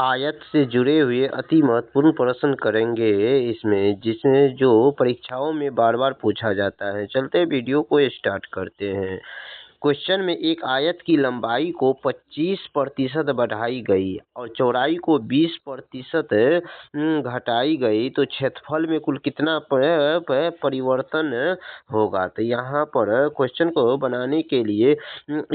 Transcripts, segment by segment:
आयत से जुड़े हुए अति महत्वपूर्ण प्रश्न करेंगे इसमें, जिसमें जो परीक्षाओं में बार बार पूछा जाता है। चलते वीडियो को स्टार्ट करते हैं। क्वेश्चन में एक आयत की लंबाई को 25% बढ़ाई गई और चौड़ाई को 20% घटाई गई तो क्षेत्रफल में कुल कितना परिवर्तन होगा। तो यहाँ पर क्वेश्चन को बनाने के लिए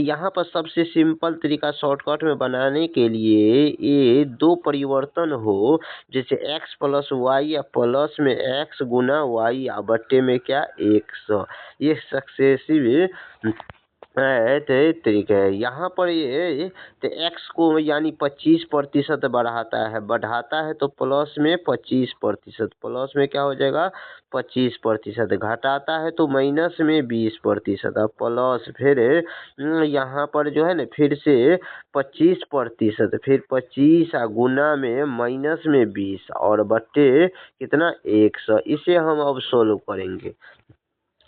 यहाँ पर सबसे सिंपल तरीका शॉर्टकट में बनाने के लिए ये दो परिवर्तन हो, जैसे x प्लस वाई या प्लस में x गुना वाई या बट्टे में क्या 100, ये सक्सेसिव तरीका है। यहाँ पर ये तो x को यानी 25% बढ़ाता है तो प्लस में 25%, प्लस में क्या हो जाएगा 25%, घटाता है तो माइनस में 20%, अब प्लस फिर यहाँ पर जो है ना फिर से 25%, फिर 25 गुना में माइनस में 20 और बट्टे कितना 100। इसे हम अब सोल्व करेंगे।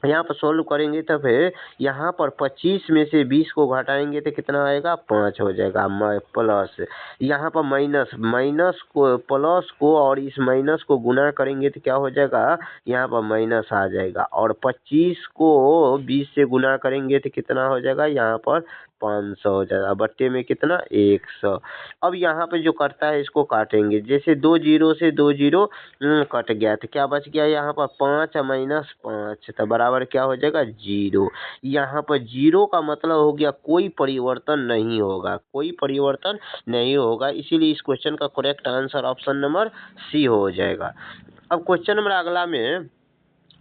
यहाँ पर सोल्व करेंगे तो फिर यहाँ पर 25 में से 20 को घटाएंगे तो कितना आएगा 5 हो जाएगा, प्लस यहाँ पर माइनस को प्लस को और इस माइनस को गुना करेंगे तो क्या हो जाएगा, यहाँ पर माइनस आ जाएगा, और 25 को 20 से गुना करेंगे तो कितना हो जाएगा, यहाँ पर 500 हो जाएगा, बट्टे में कितना 100। अब यहाँ पे जो करता है इसको काटेंगे, जैसे 2 जीरो से 2 जीरो कट गया तो क्या बच गया, यहाँ पर 5 माइनस 5 तो बराबर क्या हो जाएगा 0। यहाँ पर 0 का मतलब हो गया कोई परिवर्तन नहीं होगा, कोई परिवर्तन नहीं होगा, इसीलिए इस क्वेश्चन का correct answer option number C हो जाएगा। अब क्वेश्चन नंबर अगला में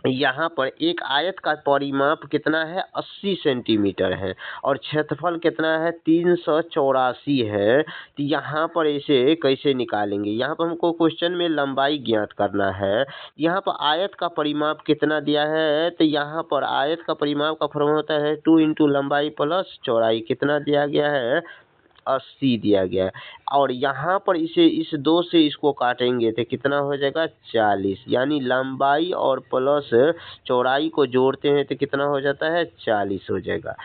यहाँ पर एक आयत का परिमाप कितना है 80 सेंटीमीटर है और क्षेत्रफल कितना है 384 है। तो यहाँ पर इसे कैसे निकालेंगे, यहाँ पर हमको क्वेश्चन में लंबाई ज्ञात करना है। यहाँ पर आयत का परिमाप कितना दिया है, तो यहाँ पर आयत का परिमाप का फॉर्मूला होता है 2 इंटू लंबाई प्लस चौड़ाई, कितना दिया गया है 80 दिया गया है। और यहाँ पर इसे इस 2 से इसको काटेंगे तो कितना हो जाएगा 40, यानी लंबाई और प्लस चौड़ाई को जोड़ते हैं तो कितना हो जाता है 40 हो जाएगा।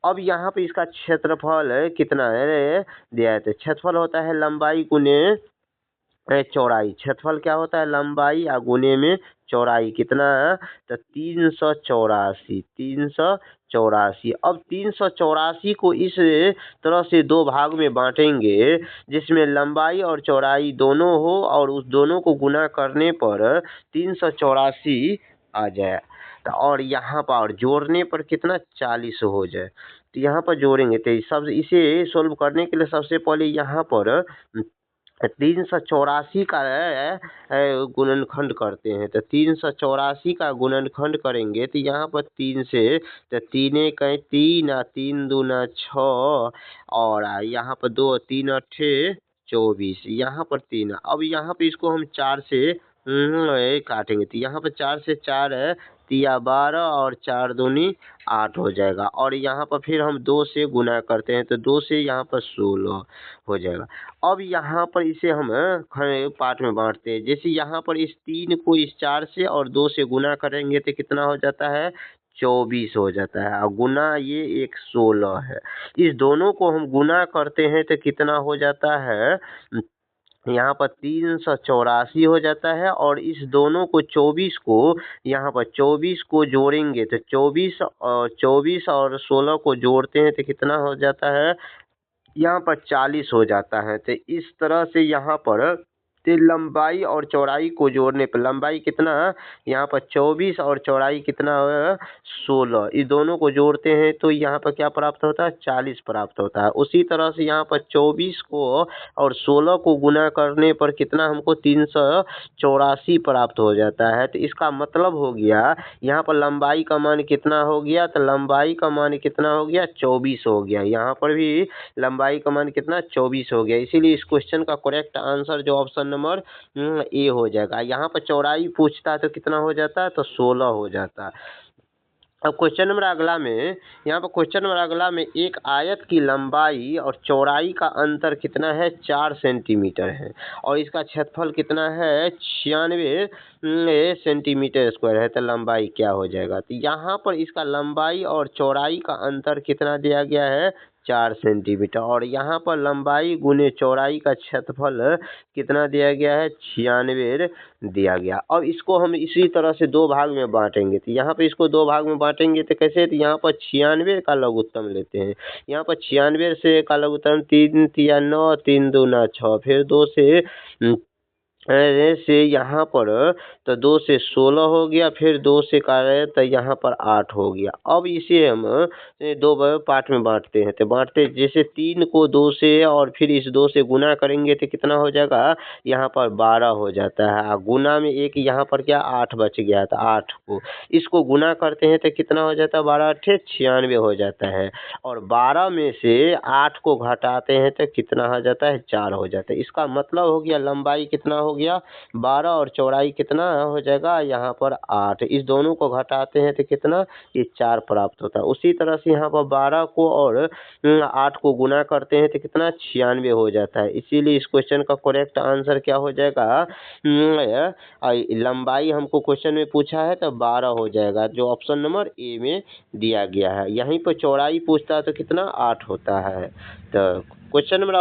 अब यहाँ पे इसका क्षेत्रफल कितना है दिया है, तो क्षेत्रफल होता है लंबाई गुने चौड़ाई, क्षेत्रफल क्या होता है लंबाई या गुने में चौड़ाई, कितना तो 384। अब 384 को इस तरह से दो भाग में बांटेंगे जिसमें लंबाई और चौड़ाई दोनों हो और उस दोनों को गुना करने पर 384 आ जाए, और यहाँ पर जोड़ने पर कितना 40 हो जाए। तो यहाँ पर जोड़ेंगे तो सब इसे सोल्व करने के लिए सबसे पहले यहाँ पर 384 का गुणनखंड करते हैं। तो 384 का गुणनखंड करेंगे तो यहाँ पर 3 से तो 3 एक 3 3 दूना 6 और यहाँ पर 2 3 8 24, यहाँ पर 3। अब यहाँ पे इसको हम 4 से काटेंगे तो यहाँ पर 4 से 4 तिया 12 और 4 दूनी 8 हो जाएगा, और यहाँ पर फिर हम 2 से गुना करते हैं तो 2 से यहाँ पर 16 हो जाएगा। अब यहाँ पर इसे हम पार्ट में बांटते हैं, जैसे यहाँ पर इस 3 को इस 4 से और 2 से गुना करेंगे तो कितना हो जाता है 24 हो जाता है, और गुना ये एक 16 है। इस दोनों को हम गुना करते हैं तो कितना हो जाता है, यहाँ पर 384 हो जाता है, और इस दोनों को 24 को यहाँ पर 24 को जोड़ेंगे तो 24 और 16 को जोड़ते हैं तो कितना हो जाता है, यहाँ पर 40 हो जाता है। तो इस तरह से यहाँ पर लंबाई और चौड़ाई को जोड़ने पर लंबाई कितना यहाँ पर 24 और चौड़ाई कितना 16, इस दोनों को जोड़ते हैं तो यहाँ पर क्या प्राप्त होता है 40 प्राप्त होता है। उसी तरह से यहाँ पर 24 को और 16 को गुना करने पर कितना हमको 384 प्राप्त हो जाता है। तो इसका मतलब हो गया यहाँ पर लंबाई का मान कितना हो गया, तो लंबाई का मान कितना हो गया 24 हो गया, यहाँ पर भी लंबाई का मान कितना 24 हो गया। इसीलिए इस क्वेश्चन का करेक्ट आंसर जो ऑप्शन नंबर ए हो जाएगा। यहाँ पर चौड़ाई पूछता है तो कितना हो जाता है, तो 16 हो जाता है। अब क्वेश्चन नंबर अगला में, यहाँ पर क्वेश्चन नंबर अगला में एक आयत की लंबाई और चौड़ाई का अंतर कितना है 4 सेंटीमीटर है और इसका क्षेत्रफल कितना है 96 सेंटीमीटर स्क्वायर है, तो लंबाई क्या हो जाएगा। तो यहाँ पर इसका लंबाई और चौड़ाई का अंतर कितना दिया गया है 4 सेंटीमीटर। और यहाँ पर लंबाई गुने चौड़ाई का क्षेत्रफल कितना दिया गया है, 96 दिया गया। अब इसको हम इसी तरह से दो भाग में बांटेंगे। तो यहाँ पे इसको दो भाग में बांटेंगे तो कैसे, तो यहाँ पर 96 का लघुत्तम लेते हैं। यहाँ पर 96 से का लघुत्तम 3 तिया 9, 3 दूना 6, फिर 2 से यहाँ पर तो 2 से 16 हो गया, फिर 2 से का है तो यहाँ पर 8 हो गया। अब इसे हम दो पार्ट में बांटते हैं। तो बांटते जैसे 3 को 2 से और फिर इस 2 से गुना करेंगे तो कितना हो जाएगा, यहाँ पर 12 हो जाता है। गुना में एक यहाँ पर क्या 8 बच गया था, 8 को इसको गुना करते हैं तो कितना हो जाता है, 12 8 96 हो जाता है। और 12 में से 8 को घटाते हैं तो कितना हो जाता है, 4 हो जाता है। इसका मतलब हो गया लंबाई कितना हो गया 12 और चौड़ाई कितना हो जाएगा, यहाँ पर 8। इस दोनों को घटाते हैं तो कितना, ये 4 प्राप्त होता है। उसी तरह से यहाँ पर 12 को और 8 को गुना करते हैं तो कितना 96 हो जाता है। इसीलिए इस क्वेश्चन का करेक्ट आंसर क्या हो जाएगा, लंबाई हमको क्वेश्चन में पूछा है तो 12 हो जाएगा, जो ऑप्शन नंबर ए में दिया गया है। यहीं पर चौड़ाई पूछता है तो कितना 8 होता है। तो क्वेश्चन नंबर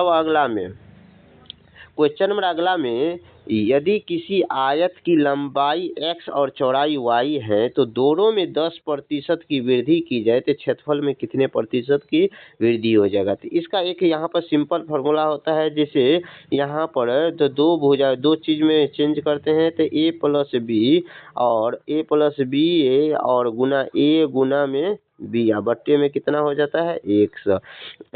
अगला में यदि किसी आयत की लंबाई x और चौड़ाई y है तो दोनों में 10% की वृद्धि की जाए तो क्षेत्रफल में कितने प्रतिशत की वृद्धि हो जाएगा। तो इसका एक यहाँ पर सिंपल फार्मूला होता है। जैसे यहाँ पर तो दो चीज़ में चेंज करते हैं तो a प्लस बी और और गुना a गुना में बी या बट्टे में कितना हो जाता है 100।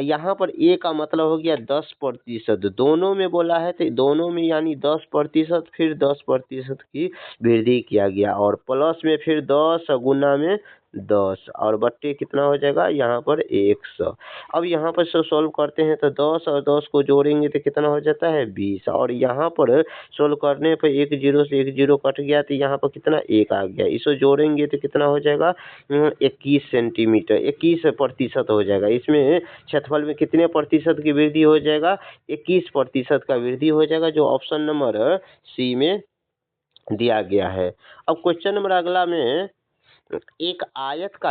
यहाँ पर ए का मतलब हो गया 10%, दोनों में बोला है तो दोनों में यानी 10% फिर 10% की वृद्धि किया गया और प्लस में फिर 10 गुना में 10 और बट्टे कितना हो जाएगा यहाँ पर 100। अब यहाँ पर सोल्व करते हैं तो 10 और 10 को जोड़ेंगे तो कितना हो जाता है 20 और यहाँ पर सोल्व करने पर 1 0 से 1 0 कट गया तो यहाँ पर कितना 1 आ गया। इसको जोड़ेंगे तो कितना हो जाएगा 21 सेंटीमीटर, 21% हो जाएगा। इसमें क्षेत्रफल में कितने प्रतिशत की वृद्धि हो जाएगा, 21% का वृद्धि हो जाएगा, जो ऑप्शन नंबर सी में दिया गया है। अब क्वेश्चन नंबर अगला में एक आयत का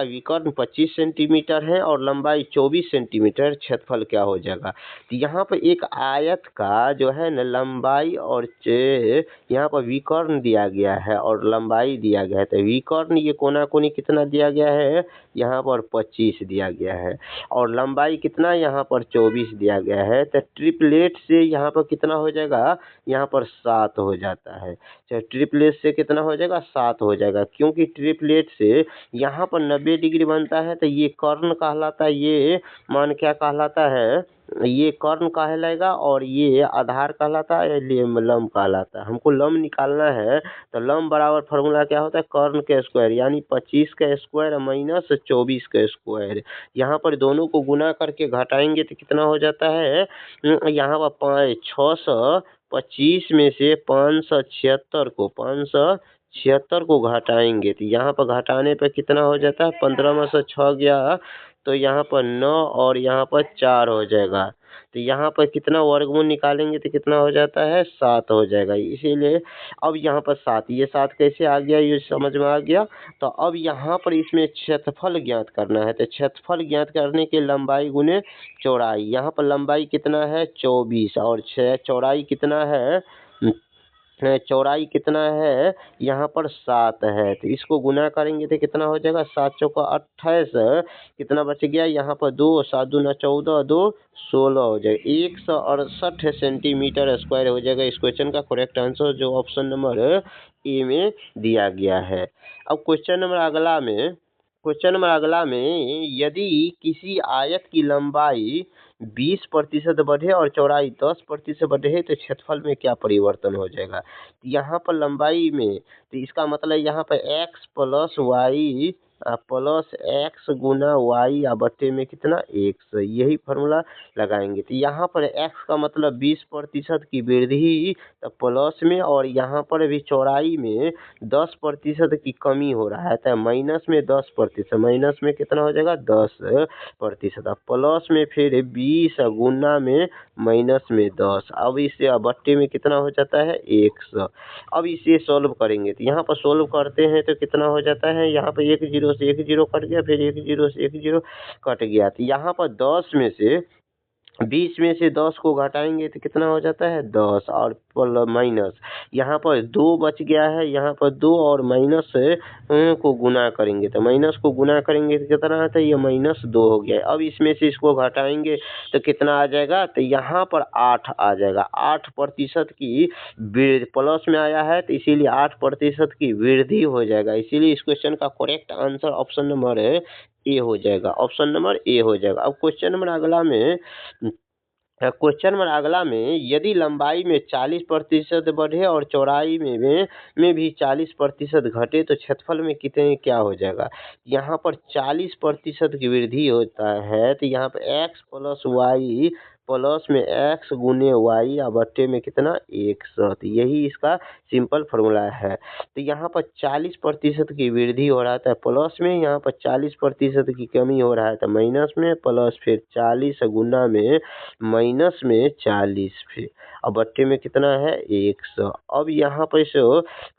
विकर्ण 25 सेंटीमीटर है और लंबाई 24 सेंटीमीटर, क्षेत्रफल क्या हो जाएगा। तो यहाँ पर एक आयत का जो है ना लंबाई और यहाँ पर विकर्ण दिया गया है और लंबाई दिया गया है। तो विकर्ण ये कोना कोनी कितना दिया गया है, यहाँ पर 25 दिया गया है और लंबाई कितना यहाँ पर 24 दिया गया है। तो ट्रिपलेट से यहाँ पर कितना हो जाएगा, यहाँ पर 7 हो जाता है। ट्रिपलेट से कितना हो जाएगा 7 हो जाएगा, क्योंकि ट्रिपलेट से यहाँ पर 90 डिग्री बनता है तो ये कर्ण कहलाता है, ये मान क्या कहलाता है, ये कर्ण कहलाएगा और ये आधार कहलाता है, ये लंब कहलाता है। हमको लंब निकालना है तो लंब बराबर फार्मूला क्या होता है, कर्ण के स्क्वायर यानी 25 का स्क्वायर माइनस 24 का स्क्वायर। यहाँ पर दोनों को गुना करके घटाएंगे तो कितना हो जाता है, यहाँ पर 625 में से 576 को घटाएंगे तो यहाँ पर घटाने पर कितना हो जाता है, 15 में से 6 गया तो यहाँ पर 9 और यहाँ पर 4 हो जाएगा। तो यहाँ पर कितना वर्गमूल निकालेंगे तो कितना हो जाता है 7 हो जाएगा। इसीलिए अब यहाँ पर 7, ये 7 कैसे आ गया ये समझ में आ गया। तो अब यहाँ पर इसमें क्षेत्रफल ज्ञात करना है। तो क्षेत्रफल ज्ञात करने के लंबाई गुने चौड़ाई, यहाँ पर लंबाई कितना है 24 और चौड़ाई कितना है यहाँ पर 7 है। तो इसको गुना करेंगे तो कितना हो जाएगा, 7 चौका 28, कितना बच गया यहाँ पर 2, 7 दूना 14, 2 16 हो जाएगा, 168 सेंटीमीटर स्क्वायर हो जाएगा। इस क्वेश्चन का करेक्ट आंसर जो ऑप्शन नंबर ए में दिया गया है। अब क्वेश्चन नंबर अगला में यदि किसी आयत की लंबाई 20% बढ़े और चौड़ाई 10% बढ़े तो क्षेत्रफल में क्या परिवर्तन हो जाएगा। यहाँ पर लंबाई में तो इसका मतलब यहाँ पर x plus Y plus X गुना वाई या बट्टे में कितना 100, यही फार्मूला लगाएंगे। तो यहाँ पर x का मतलब 20% की वृद्धि तो प्लस में और यहाँ पर भी चौड़ाई में 10% की कमी हो रहा है तो माइनस में 10%, माइनस में कितना हो जाएगा 10%, प्लस में फिर 20 गुना में माइनस में 10। अब इसे बट्टे में कितना हो जाता है 100। अब इसे सॉल्व करेंगे तो यहाँ पर सॉल्व करते हैं तो कितना हो जाता है, यहाँ पर 1 0 जीरो से एक जीरो कट गया, फिर एक जीरो से एक जीरो कट गया। तो यहाँ पर 10 में से 20 में से 10 को घटाएंगे तो कितना हो जाता है 10 और माइनस यहाँ पर 2 बच गया है, यहाँ पर 2 और माइनस को गुना करेंगे तो माइनस को गुना करेंगे तो कितना आता है ये -2 हो गया। अब इसमें से इसको घटाएंगे तो कितना आ जाएगा, तो यहाँ पर 8 आ जाएगा। 8% की प्लस में आया है तो इसीलिए 8% की वृद्धि हो जाएगा। इसीलिए इस क्वेश्चन का correct answer option number A हो जाएगा, ऑप्शन नंबर ए हो जाएगा। अब क्वेश्चन नंबर अगला में यदि लंबाई में 40% बढ़े और चौड़ाई में भी 40% घटे तो क्षेत्रफल में कितने क्या हो जाएगा। यहाँ पर 40% की वृद्धि होता है तो यहाँ पर x प्लस वाई प्लस में x गुने वाई या बट्टे में कितना 100, तो यही इसका सिंपल फॉर्मूला है। तो यहाँ पर 40% की वृद्धि हो रहा था प्लस में, यहाँ पर 40% की कमी हो रहा है तो माइनस में, प्लस फिर 40 गुना में माइनस में 40 फिर अब बट्टे में कितना है 100। अब यहाँ पर इसे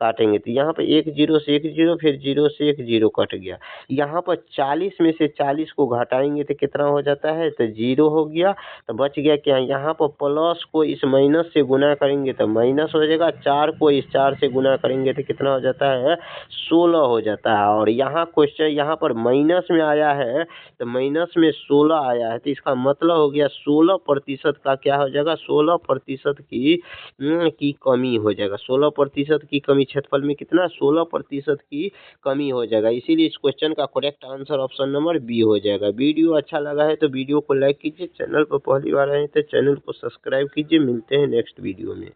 काटेंगे तो यहाँ पर एक जीरो से एक जीरो, फिर जीरो से एक जीरो कट गया। यहाँ पर 40 में से 40 को घटाएंगे तो कितना हो जाता है तो 0 हो गया। तो बच गया क्या, यहाँ पर प्लस को इस माइनस से गुना करेंगे तो माइनस हो जाएगा, 4 को इस 4 से गुना करेंगे तो कितना हो जाता है 16 हो जाता है। और यहाँ क्वेश्चन यहाँ पर माइनस में आया है तो माइनस में 16 आया है तो इसका मतलब हो गया 16% का क्या हो जाएगा 16% की कमी हो जाएगा। 16% की कमी क्षेत्रफल में कितना 16% की कमी हो जाएगा। इसीलिए इस क्वेश्चन का correct answer option number B हो जाएगा। वीडियो अच्छा लगा है तो वीडियो को लाइक कीजिए, चैनल पर पहली बार आए तो चैनल को सब्सक्राइब कीजिए। मिलते हैं नेक्स्ट वीडियो में।